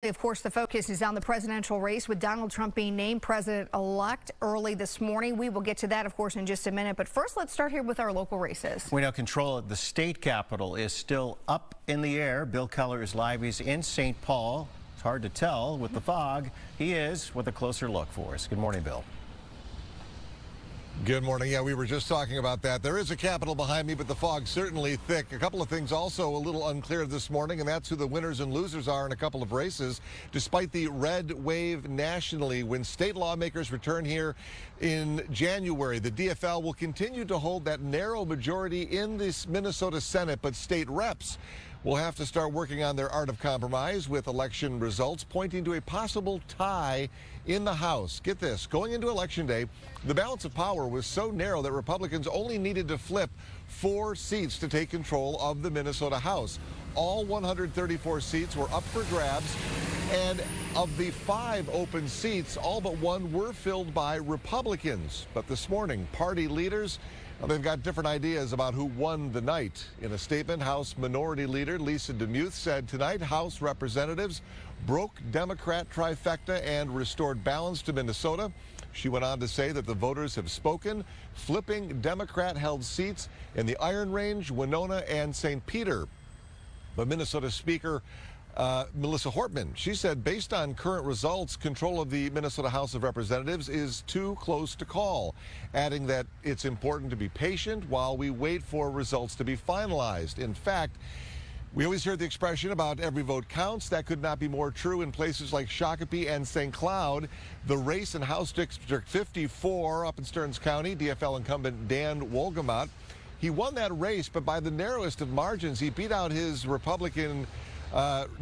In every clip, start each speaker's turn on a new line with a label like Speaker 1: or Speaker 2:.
Speaker 1: Of course, the focus is on the presidential race with Donald Trump being named president-elect early this morning. We will get to that, of course, in just a minute. But first, let's start here with our local races.
Speaker 2: We know control at the state capitol is still up in the air. Bill Keller is live. He's in St. Paul. It's hard to tell with the fog. He is with a closer look for us. Good morning, Bill.
Speaker 3: Good morning. Yeah, we were just talking about that. There is a Capitol behind me, but the fog's certainly thick. A couple of things also a little unclear this morning, and that's who the winners and losers are in a couple of races. Despite the red wave nationally, when state lawmakers return here in January, the DFL will continue to hold that narrow majority in this Minnesota Senate, but state reps will have to start working on their art of compromise with election results pointing to a possible tie in the House. Get this, going into Election Day, the balance of power was so narrow that Republicans only needed to flip 4 seats to take control of the Minnesota House. All 134 seats were up for grabs, and of the 5 open seats, all but 1 were filled by Republicans. But this morning, party leaders, they've got different ideas about who won the night. In a statement, House Minority Leader Lisa DeMuth said tonight House representatives broke Democrat trifecta and restored balance to Minnesota. She went on to say that the voters have spoken, flipping Democrat-held seats in the Iron Range, Winona, and St. Peter. But Minnesota Speaker Melissa Hortman, she said based on current results, control of the Minnesota House of Representatives is too close to call, adding that it's important to be patient while we wait for results to be finalized. In fact, we always hear the expression about every vote counts. That could not be more true in places like Shakopee and St. Cloud. The race in House District 54 up in Stearns County, DFL incumbent Dan Wolgamott, he won that race, but by the narrowest of margins. He beat out his Republican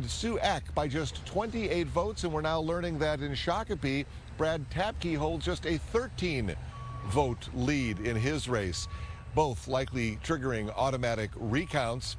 Speaker 3: Sue Eck by just 28 votes, and we're now learning that in Shakopee, Brad Tapke holds just a 13-vote lead in his race, both likely triggering automatic recounts.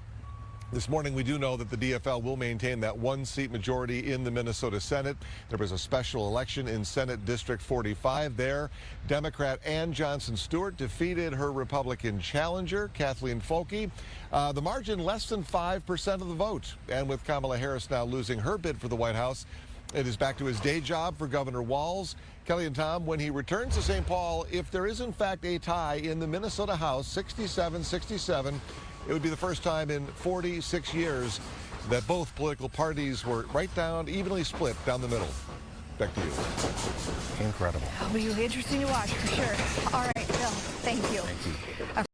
Speaker 3: This morning, we do know that the DFL will maintain that 1-seat majority in the Minnesota Senate. There was a special election in Senate District 45 there. Democrat Ann Johnson Stewart defeated her Republican challenger, Kathleen Folke. The margin less than 5% of the vote. And with Kamala Harris now losing her bid for the White House, it is back to his day job for Governor Walz. Kelly and Tom, when he returns to St. Paul, if there is in fact a tie in the Minnesota House, 67-67, it would be the first time in 46 years that both political parties were right down, evenly split down the middle. Back to you.
Speaker 2: Incredible.
Speaker 1: It'll be interesting to watch for sure. All right, Bill, thank you.
Speaker 2: Thank you.